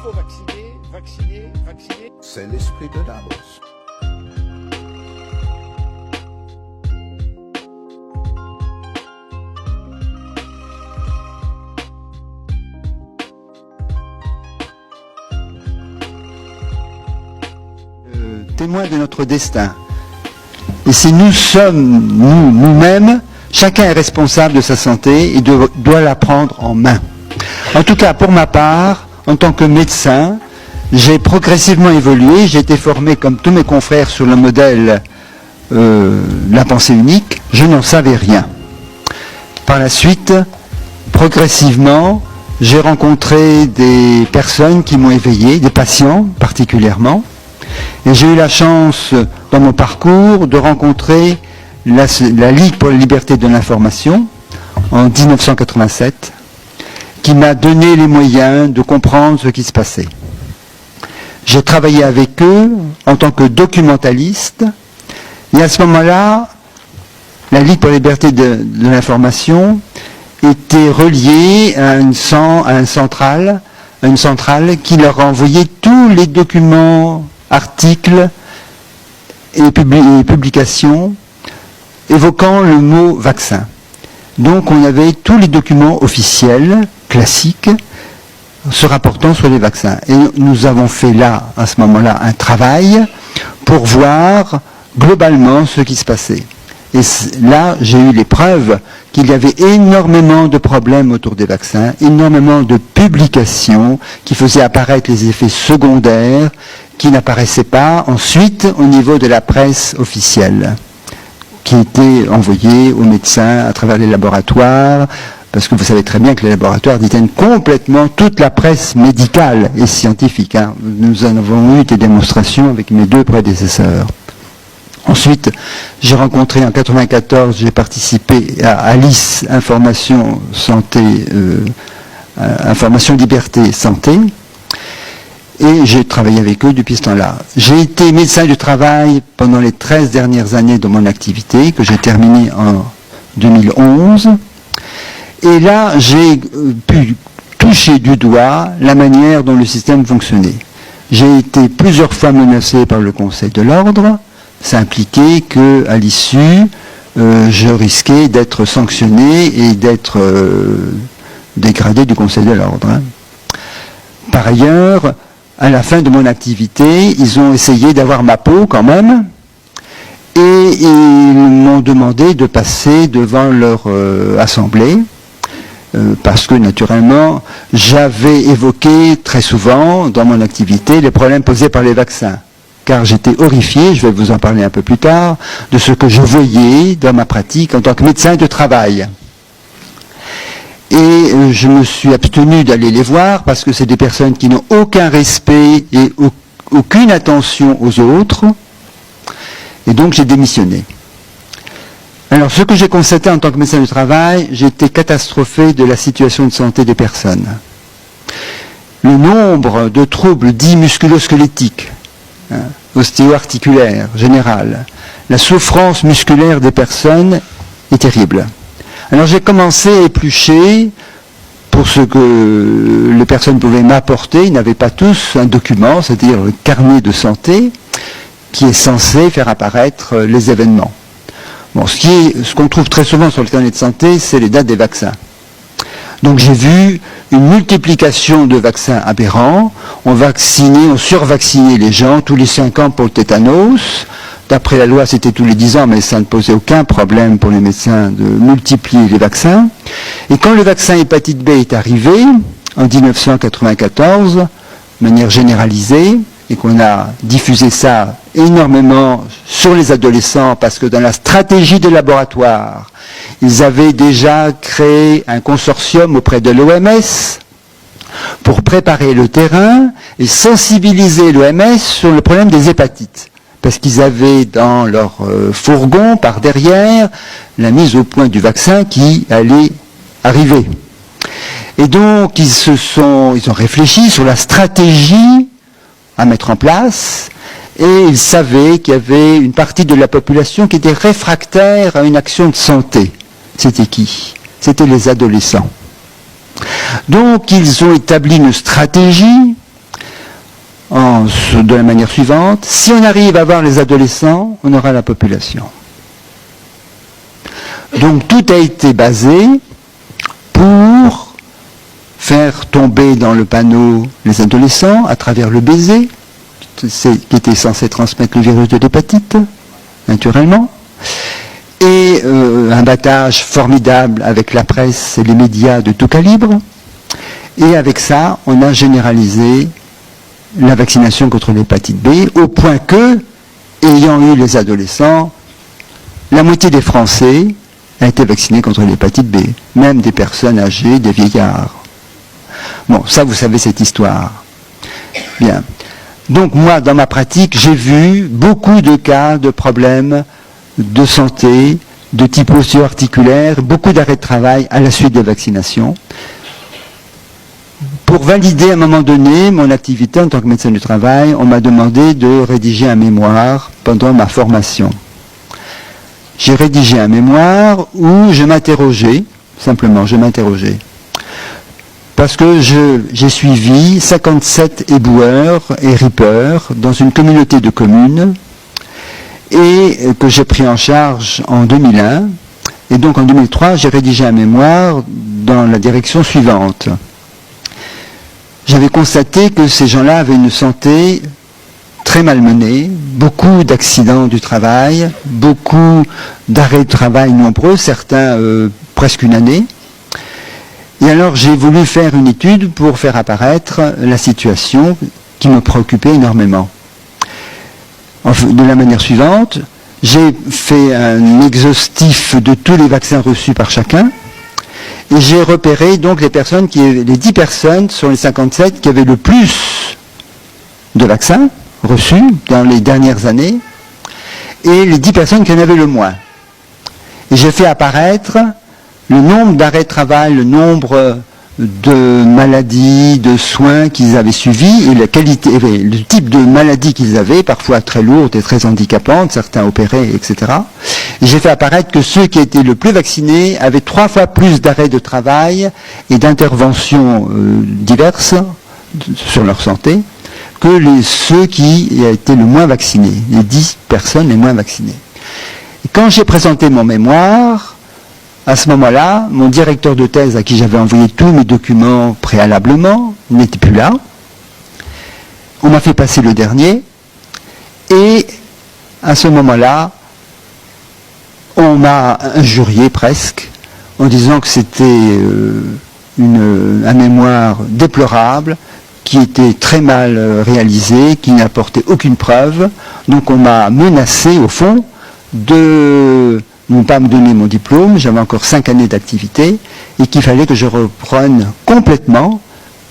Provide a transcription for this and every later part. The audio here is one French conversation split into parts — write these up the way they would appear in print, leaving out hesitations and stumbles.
faut vacciner, vacciner, vacciner. C'est l'esprit de Davos. Témoin de notre destin. Et si nous sommes, nous-mêmes, chacun est responsable de sa santé et doit la prendre en main. En tout cas, pour ma part, en tant que médecin, j'ai progressivement évolué. J'ai été formé, comme tous mes confrères, sur le modèle la pensée unique. Je n'en savais rien. Par la suite, progressivement, j'ai rencontré des personnes qui m'ont éveillé, des patients particulièrement. Et j'ai eu la chance, dans mon parcours, de rencontrer la Ligue pour la liberté de l'information en 1987, qui m'a donné les moyens de comprendre ce qui se passait. J'ai travaillé avec eux en tant que documentaliste, et à ce moment-là, la Ligue pour la liberté de l'information était reliée à une centrale qui leur envoyait tous les documents, articles et publications évoquant le mot vaccin. Donc on avait tous les documents officiels, classiques, se rapportant sur les vaccins. Et nous avons fait là, à ce moment-là, un travail pour voir globalement ce qui se passait. Et là, j'ai eu les preuves qu'il y avait énormément de problèmes autour des vaccins, énormément de publications qui faisaient apparaître les effets secondaires qui n'apparaissaient pas ensuite au niveau de la presse officielle, qui était envoyée aux médecins à travers les laboratoires, parce que vous savez très bien que les laboratoires détiennent complètement toute la presse médicale et scientifique. Hein. Nous en avons eu des démonstrations avec mes deux prédécesseurs. Ensuite, j'ai rencontré en 1994, j'ai participé à Alice Information Santé, Information Liberté Santé, et j'ai travaillé avec eux depuis ce temps-là. J'ai été médecin du travail pendant les 13 dernières années de mon activité, que j'ai terminée en 2011, et là, j'ai pu toucher du doigt la manière dont le système fonctionnait. J'ai été plusieurs fois menacé par le Conseil de l'Ordre. Ça impliquait qu'à l'issue, je risquais d'être sanctionné et d'être dégradé du Conseil de l'Ordre. Hein. Par ailleurs, à la fin de mon activité, ils ont essayé d'avoir ma peau quand même, et ils m'ont demandé de passer devant leur assemblée, parce que naturellement, j'avais évoqué très souvent dans mon activité les problèmes posés par les vaccins. Car j'étais horrifié, je vais vous en parler un peu plus tard, de ce que je voyais dans ma pratique en tant que médecin de travail. Et je me suis abstenu d'aller les voir parce que c'est des personnes qui n'ont aucun respect et aucune attention aux autres. Et donc j'ai démissionné. Alors ce que j'ai constaté en tant que médecin du travail, j'ai été catastrophé de la situation de santé des personnes. Le nombre de troubles dits musculo-squelettiques, ostéo-articulaire, générale. La souffrance musculaire des personnes est terrible. Alors j'ai commencé à éplucher pour ce que les personnes pouvaient m'apporter. Ils n'avaient pas tous un document, c'est-à-dire le carnet de santé, qui est censé faire apparaître les événements. Bon, ce qu'on trouve très souvent sur le carnet de santé, c'est les dates des vaccins. Donc j'ai vu une multiplication de vaccins aberrants. On survaccinait les gens tous les 5 ans pour le tétanos. D'après la loi, c'était tous les 10 ans, mais ça ne posait aucun problème pour les médecins de multiplier les vaccins. Et quand le vaccin hépatite B est arrivé, en 1994, de manière généralisée, et qu'on a diffusé ça énormément sur les adolescents, parce que dans la stratégie des laboratoires, ils avaient déjà créé un consortium auprès de l'OMS pour préparer le terrain et sensibiliser l'OMS sur le problème des hépatites. Parce qu'ils avaient dans leur fourgon, par derrière, la mise au point du vaccin qui allait arriver. Et donc, ils ont réfléchi sur la stratégie à mettre en place, et ils savaient qu'il y avait une partie de la population qui était réfractaire à une action de santé. C'était qui? C'était les adolescents. Donc ils ont établi une stratégie de la manière suivante. Si on arrive à avoir les adolescents, on aura la population. Donc tout a été basé pour faire tomber dans le panneau les adolescents à travers le baiser, qui était censé transmettre le virus de l'hépatite, naturellement, et un battage formidable avec la presse et les médias de tout calibre. Et avec ça, on a généralisé la vaccination contre l'hépatite B, au point que, ayant eu les adolescents, la moitié des Français a été vaccinée contre l'hépatite B, même des personnes âgées, des vieillards. Bon, ça vous savez cette histoire. Bien. Donc moi, dans ma pratique, j'ai vu beaucoup de cas de problèmes de santé, de type osseo-articulaire, beaucoup d'arrêts de travail à la suite des vaccinations. Pour valider à un moment donné mon activité en tant que médecin du travail, on m'a demandé de rédiger un mémoire pendant ma formation. J'ai rédigé un mémoire où je m'interrogeais, simplement je m'interrogeais, parce que j'ai suivi 57 éboueurs et rippers dans une communauté de communes et que j'ai pris en charge en 2001. Et donc en 2003, j'ai rédigé un mémoire dans la direction suivante. J'avais constaté que ces gens-là avaient une santé très malmenée, beaucoup d'accidents du travail, beaucoup d'arrêts de travail nombreux, certains presque une année. Et alors j'ai voulu faire une étude pour faire apparaître la situation qui me préoccupait énormément. De la manière suivante, j'ai fait un exhaustif de tous les vaccins reçus par chacun, et j'ai repéré donc les 10 personnes sur les 57 qui avaient le plus de vaccins reçus dans les dernières années, et les 10 personnes qui en avaient le moins. Et j'ai fait apparaître le nombre d'arrêts de travail, le nombre de maladies, de soins qu'ils avaient suivis, et la qualité, le type de maladies qu'ils avaient, parfois très lourdes et très handicapantes, certains opérés, etc. Et j'ai fait apparaître que ceux qui étaient le plus vaccinés avaient 3 fois plus d'arrêts de travail et d'interventions diverses sur leur santé que ceux qui étaient le moins vaccinés, les 10 personnes les moins vaccinées. Et quand j'ai présenté mon mémoire, à ce moment-là, mon directeur de thèse, à qui j'avais envoyé tous mes documents préalablement, n'était plus là. On m'a fait passer le dernier. Et à ce moment-là, on m'a injurié presque, en disant que c'était un mémoire déplorable, qui était très mal réalisé, qui n'apportait aucune preuve. Donc on m'a menacé, au fond, de ne pas me donner mon diplôme, j'avais encore 5 années d'activité, et qu'il fallait que je reprenne complètement,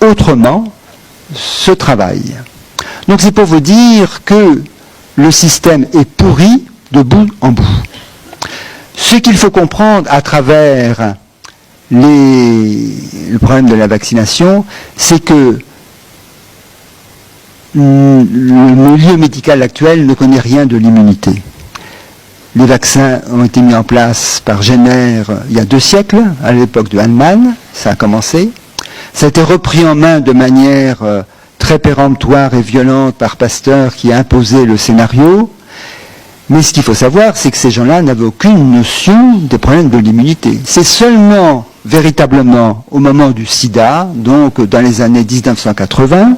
autrement, ce travail. Donc c'est pour vous dire que le système est pourri de bout en bout. Ce qu'il faut comprendre à travers le problème de la vaccination, c'est que le milieu médical actuel ne connaît rien de l'immunité. Les vaccins ont été mis en place par Jenner il y a 2 siècles, à l'époque de Hahnemann, ça a commencé. Ça a été repris en main de manière très péremptoire et violente par Pasteur qui a imposé le scénario. Mais ce qu'il faut savoir, c'est que ces gens-là n'avaient aucune notion des problèmes de l'immunité. C'est seulement, véritablement, au moment du sida, donc dans les années 1980,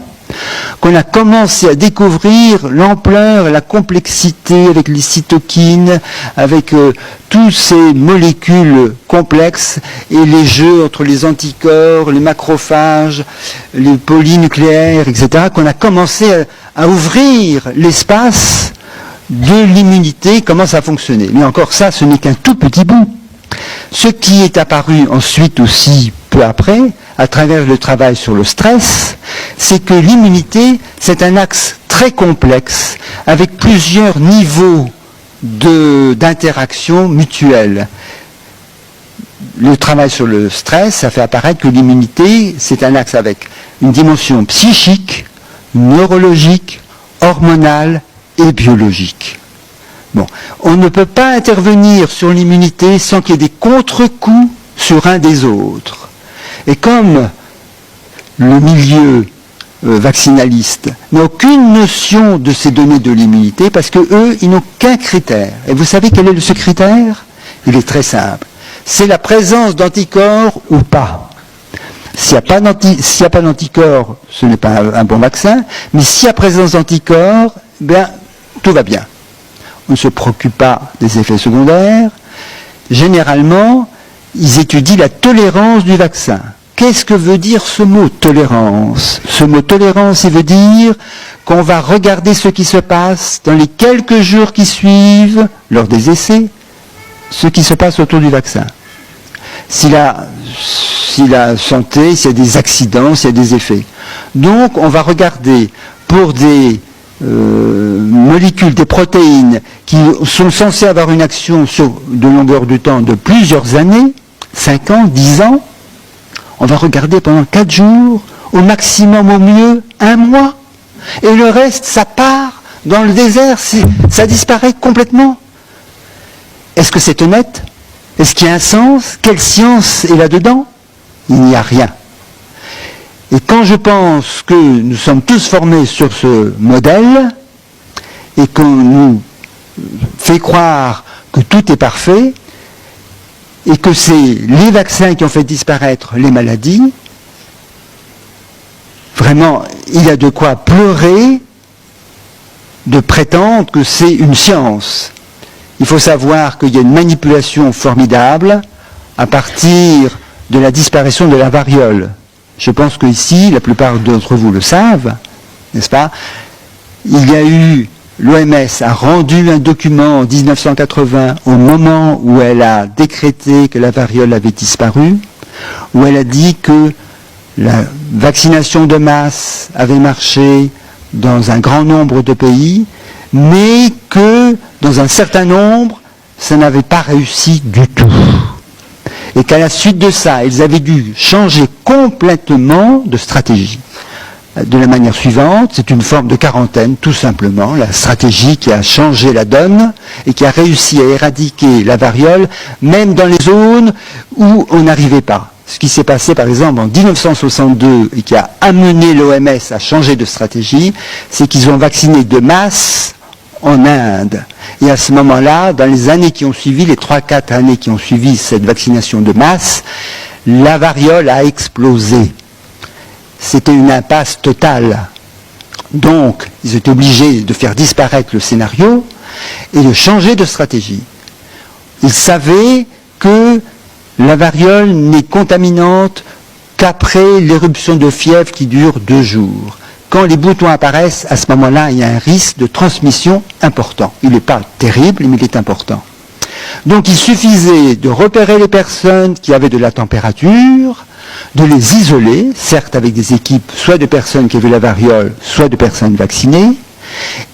qu'on a commencé à découvrir l'ampleur et la complexité avec les cytokines, avec tous ces molécules complexes et les jeux entre les anticorps, les macrophages, les polynucléaires, etc., qu'on a commencé à ouvrir l'espace de l'immunité, comment ça fonctionnait. Mais encore ça, ce n'est qu'un tout petit bout. Ce qui est apparu ensuite aussi, peu après, à travers le travail sur le stress, c'est que l'immunité, c'est un axe très complexe, avec plusieurs niveaux d'interaction mutuelle. Le travail sur le stress, ça fait apparaître que l'immunité, c'est un axe avec une dimension psychique, neurologique, hormonale et biologique. Bon, on ne peut pas intervenir sur l'immunité sans qu'il y ait des contre-coups sur un des autres. Et comme le milieu vaccinalistes n'ont aucune notion de ces données de l'immunité parce que eux, ils n'ont qu'un critère. Et vous savez quel est ce critère? Il est très simple. C'est la présence d'anticorps ou pas. S'il n'y a pas d'anticorps, ce n'est pas un bon vaccin, mais s'il y a présence d'anticorps, bien, tout va bien. On ne se préoccupe pas des effets secondaires. Généralement, ils étudient la tolérance du vaccin. Qu'est-ce que veut dire ce mot tolérance? Ce mot tolérance, il veut dire qu'on va regarder ce qui se passe dans les quelques jours qui suivent, lors des essais, ce qui se passe autour du vaccin. Si la santé, s'il y a des accidents, s'il y a des effets. Donc, on va regarder pour des molécules, des protéines qui sont censées avoir une action sur de longueur de temps de plusieurs années, 5 ans, 10 ans, on va regarder pendant 4 jours, au maximum, au mieux, 1 mois. Et le reste, ça part dans le désert, ça disparaît complètement. Est-ce que c'est honnête? Est-ce qu'il y a un sens? Quelle science est là-dedans? Il n'y a rien. Et quand je pense que nous sommes tous formés sur ce modèle, et qu'on nous fait croire que tout est parfait, et que c'est les vaccins qui ont fait disparaître les maladies, vraiment, il y a de quoi pleurer de prétendre que c'est une science. Il faut savoir qu'il y a une manipulation formidable à partir de la disparition de la variole. Je pense qu'ici, la plupart d'entre vous le savent, n'est-ce pas? Il y a eu, l'OMS a rendu un document en 1980, au moment où elle a décrété que la variole avait disparu, où elle a dit que la vaccination de masse avait marché dans un grand nombre de pays, mais que dans un certain nombre, ça n'avait pas réussi du tout. Et qu'à la suite de ça, ils avaient dû changer complètement de stratégie. De la manière suivante, c'est une forme de quarantaine, tout simplement, la stratégie qui a changé la donne et qui a réussi à éradiquer la variole, même dans les zones où on n'arrivait pas. Ce qui s'est passé, par exemple, en 1962 et qui a amené l'OMS à changer de stratégie, c'est qu'ils ont vacciné de masse en Inde. Et à ce moment-là, dans les années qui ont suivi, les 3-4 années qui ont suivi cette vaccination de masse, la variole a explosé. C'était une impasse totale. Donc, ils étaient obligés de faire disparaître le scénario et de changer de stratégie. Ils savaient que la variole n'est contaminante qu'après l'éruption de fièvre qui dure 2 jours. Quand les boutons apparaissent, à ce moment-là, il y a un risque de transmission important. Il n'est pas terrible, mais il est important. Donc il suffisait de repérer les personnes qui avaient de la température, de les isoler, certes avec des équipes, soit de personnes qui avaient la variole, soit de personnes vaccinées,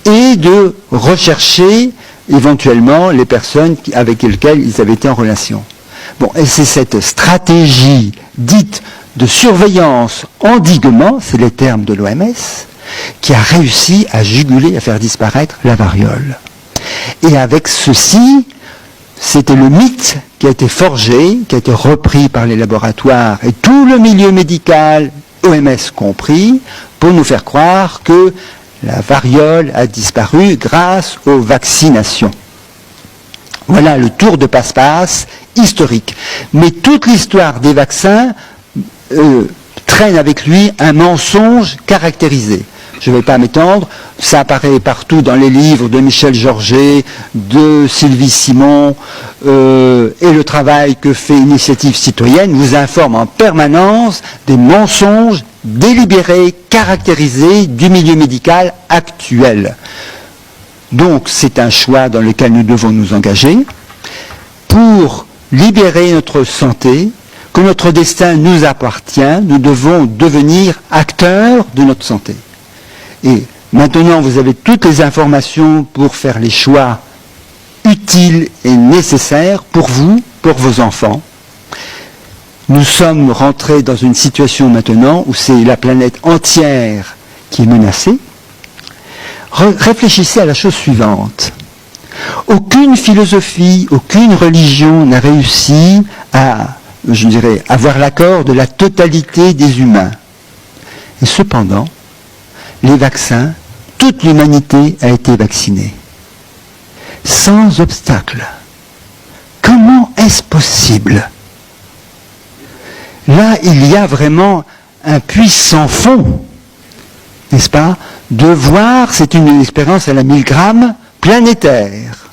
et de rechercher éventuellement les personnes avec lesquelles ils avaient été en relation. Bon, et c'est cette stratégie dite de surveillance, endiguement, c'est les termes de l'OMS, qui a réussi à juguler, à faire disparaître la variole. Et avec ceci, c'était le mythe qui a été forgé, qui a été repris par les laboratoires et tout le milieu médical, OMS compris, pour nous faire croire que la variole a disparu grâce aux vaccinations. Voilà le tour de passe-passe historique. Mais toute l'histoire des vaccins traîne avec lui un mensonge caractérisé. Je ne vais pas m'étendre, ça apparaît partout dans les livres de Michel Georget, de Sylvie Simon, et le travail que fait Initiative Citoyenne vous informe en permanence des mensonges délibérés, caractérisés du milieu médical actuel. Donc c'est un choix dans lequel nous devons nous engager pour libérer notre santé, que notre destin nous appartient, nous devons devenir acteurs de notre santé. Et maintenant, vous avez toutes les informations pour faire les choix utiles et nécessaires pour vous, pour vos enfants. Nous sommes rentrés dans une situation maintenant où c'est la planète entière qui est menacée. Réfléchissez à la chose suivante. Aucune philosophie, aucune religion n'a réussi à, je dirais, avoir l'accord de la totalité des humains. Et cependant, les vaccins, toute l'humanité a été vaccinée. Sans obstacle. Comment est-ce possible? Là, il y a vraiment un puits sans fond, n'est-ce pas? De voir, c'est une expérience à la 1000 grammes planétaire.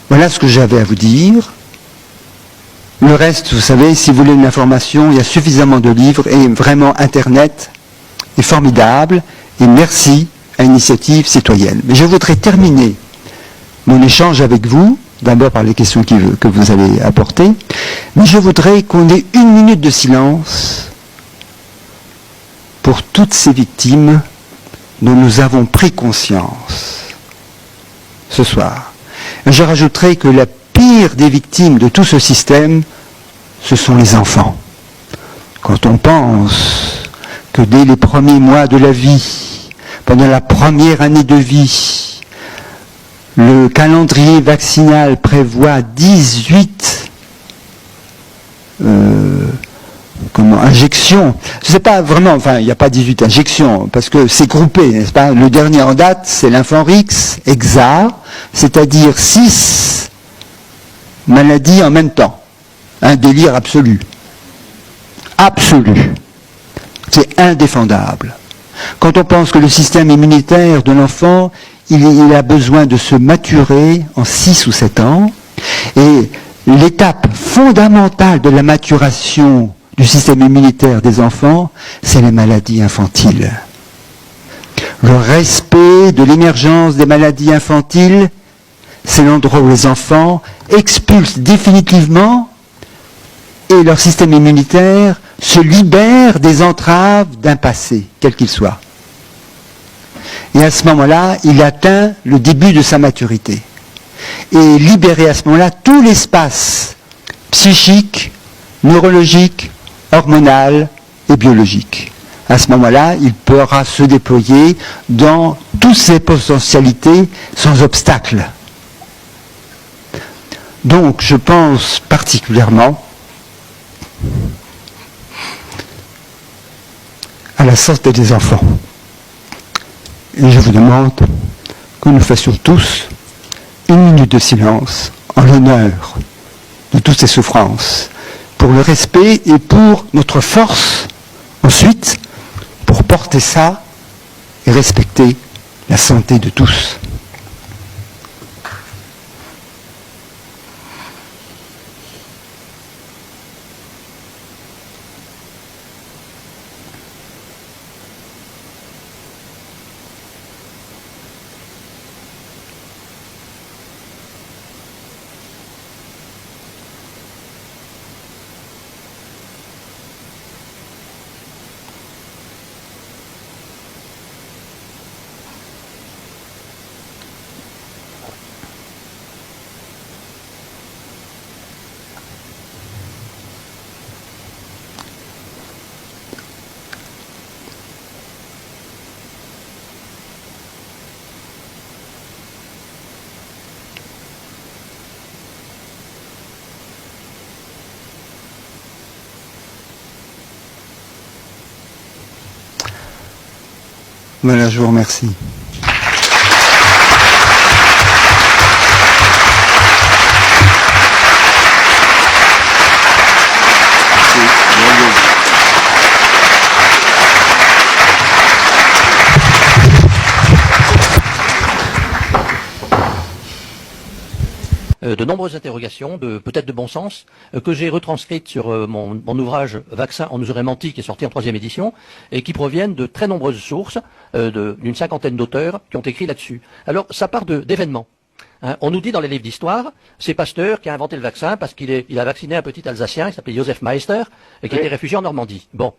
Voilà ce que j'avais à vous dire. Le reste, vous savez, si vous voulez une information, il y a suffisamment de livres et vraiment Internet est formidable. Et merci à Initiative Citoyenne. Mais je voudrais terminer mon échange avec vous, d'abord par les questions que vous avez apportées, mais je voudrais qu'on ait 1 minute de silence pour toutes ces victimes dont nous avons pris conscience ce soir. Je rajouterai que la pire des victimes de tout ce système, ce sont les enfants. Quand on pense que dès les premiers mois de la vie, pendant la première année de vie, le calendrier vaccinal prévoit 18 injections. Je sais pas vraiment, enfin, il n'y a pas 18 injections, parce que c'est groupé, n'est-ce pas? Le dernier en date, c'est l'Infanrix Hexa, c'est-à-dire 6 maladies en même temps. Un délire absolu. Absolu. C'est indéfendable. Quand on pense que le système immunitaire de l'enfant, il a besoin de se maturer en 6 ou 7 ans, et l'étape fondamentale de la maturation du système immunitaire des enfants, c'est les maladies infantiles. Le respect de l'émergence des maladies infantiles, c'est l'endroit où les enfants expulsent définitivement et leur système immunitaire se libère des entraves d'un passé, quel qu'il soit. Et à ce moment-là, il atteint le début de sa maturité. Et libérer à ce moment-là tout l'espace psychique, neurologique, hormonal et biologique. À ce moment-là, il pourra se déployer dans toutes ses potentialités sans obstacle. Donc, je pense particulièrement à la santé des enfants. Et je vous demande que nous fassions tous 1 minute de silence en l'honneur de toutes ces souffrances, pour le respect et pour notre force, ensuite, pour porter ça et respecter la santé de tous. Voilà, je vous remercie. De nombreuses interrogations, peut-être de bon sens, que j'ai retranscrites sur mon ouvrage « Vaccin, on nous aurait menti » qui est sorti en 3e édition, et qui proviennent de très nombreuses sources, d'une 50aine d'auteurs qui ont écrit là-dessus. Alors, ça part d'événements. On nous dit dans les livres d'histoire, c'est Pasteur qui a inventé le vaccin parce qu'il a vacciné un petit Alsacien qui s'appelait Joseph Meister et qui était réfugié en Normandie. Bon.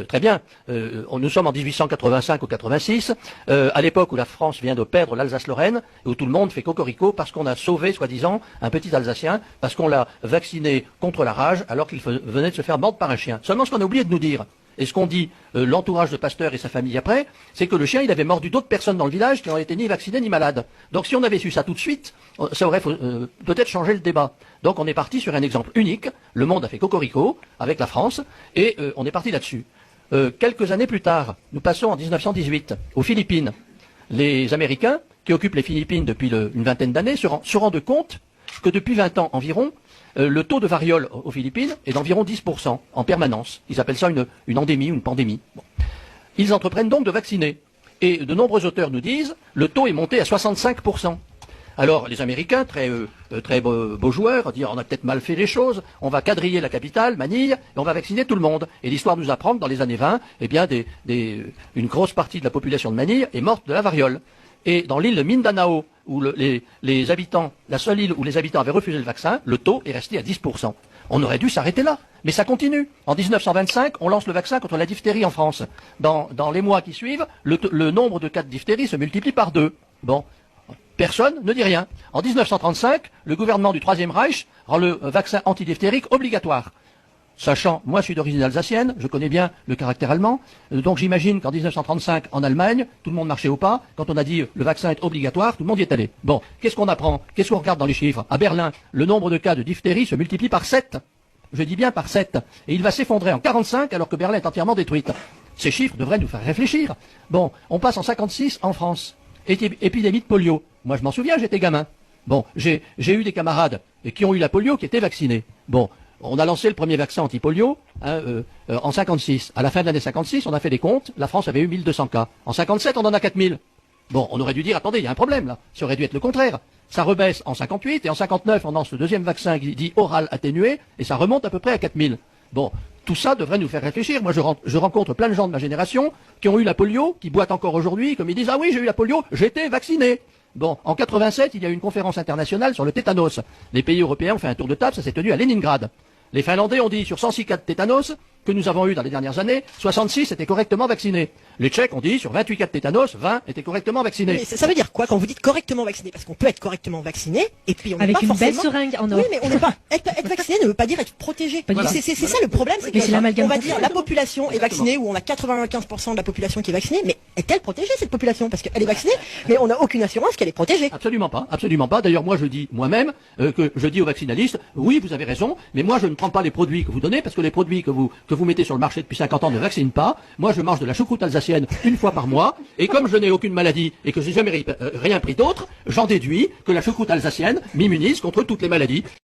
Très bien, nous sommes en 1885 ou 86, à l'époque où la France vient de perdre l'Alsace-Lorraine, où tout le monde fait cocorico parce qu'on a sauvé, soi-disant, un petit Alsacien, parce qu'on l'a vacciné contre la rage alors qu'il venait de se faire mordre par un chien. Seulement ce qu'on a oublié de nous dire, et ce qu'on dit l'entourage de Pasteur et sa famille après, c'est que le chien, il avait mordu d'autres personnes dans le village qui n'ont été ni vaccinées ni malades. Donc si on avait su ça tout de suite, ça aurait peut-être changé le débat. Donc on est parti sur un exemple unique, le monde a fait cocorico avec la France, et on est parti là-dessus. quelques années plus tard, nous passons en 1918, aux Philippines. Les Américains, qui occupent les Philippines depuis une vingtaine d'années, se rendent compte que depuis 20 ans environ, le taux de variole aux Philippines est d'environ 10% en permanence. Ils appellent ça une endémie, une pandémie. Bon. Ils entreprennent donc de vacciner. Et de nombreux auteurs nous disent, le taux est monté à 65%. Alors les Américains, très beaux joueurs, disent on a peut-être mal fait les choses, on va quadriller la capitale, Manille, et on va vacciner tout le monde. Et l'histoire nous apprend que dans les années 20, eh bien, une grosse partie de la population de Manille est morte de la variole. Et dans l'île de Mindanao, où les habitants, la seule île où les habitants avaient refusé le vaccin, le taux est resté à 10%. On aurait dû s'arrêter là. Mais ça continue. En 1925, on lance le vaccin contre la diphtérie en France. Dans les mois qui suivent, le nombre de cas de diphtérie se multiplie par 2. Bon. Personne ne dit rien. En 1935, le gouvernement du Troisième Reich rend le vaccin antidiphthérique obligatoire. Sachant, moi je suis d'origine alsacienne, je connais bien le caractère allemand, donc j'imagine qu'en 1935, en Allemagne, tout le monde marchait au pas. Quand on a dit le vaccin est obligatoire, tout le monde y est allé. Bon, qu'est-ce qu'on apprend? Qu'est-ce qu'on regarde dans les chiffres? À Berlin, le nombre de cas de diphtérie se multiplie par 7. Je dis bien par 7. Et il va s'effondrer en 45 alors que Berlin est entièrement détruite. Ces chiffres devraient nous faire réfléchir. Bon, on passe en 56 en France. Épidémie de polio. Moi je m'en souviens, j'étais gamin. Bon, j'ai eu des camarades qui ont eu la polio qui étaient vaccinés. Bon, on a lancé le premier vaccin anti-polio en 56. À la fin de l'année 56, on a fait des comptes, la France avait eu 1200 cas. En 57, on en a 4000. Bon, on aurait dû dire, attendez, il y a un problème là. Ça aurait dû être le contraire. Ça rebaisse en 58 et en 59, on lance le deuxième vaccin dit oral atténué et ça remonte à peu près à 4000. Bon, tout ça devrait nous faire réfléchir. Moi, je rencontre plein de gens de ma génération qui ont eu la polio, qui boitent encore aujourd'hui, comme ils disent, ah oui, j'ai eu la polio, j'étais vacciné. Bon, en 87, il y a eu une conférence internationale sur le tétanos. Les pays européens ont fait un tour de table, ça s'est tenu à Leningrad. Les Finlandais ont dit sur 106 cas de tétanos que nous avons eu dans les dernières années, 66 étaient correctement vaccinés. Les Tchèques ont dit sur 28 cas de tétanos, 20 étaient correctement vaccinés. Mais ça veut dire quoi quand vous dites correctement vacciné? Parce qu'on peut être correctement vacciné et puis on n'est avec pas une forcément... belle seringue en or. Oui, mais on n'est pas être vacciné ne veut pas dire être protégé. Voilà. C'est ça le problème, c'est Mais c'est que l'amalgame on va complet. dire la population est vaccinée ou on a 95% de la population qui est vaccinée, mais est-elle protégée cette population? Parce qu'elle est vaccinée, mais on n'a aucune assurance qu'elle est protégée. Absolument pas, absolument pas. D'ailleurs, moi, je dis moi-même que je dis aux vaccinalistes, oui, vous avez raison, mais moi, je ne prends pas les produits que vous donnez parce que les produits que vous mettez sur le marché depuis 50 ans ne vaccinent pas. Moi, je mange de la choucroute alsacienne une fois par mois, et comme je n'ai aucune maladie et que j'ai jamais rien pris d'autre, j'en déduis que la choucroute alsacienne m'immunise contre toutes les maladies.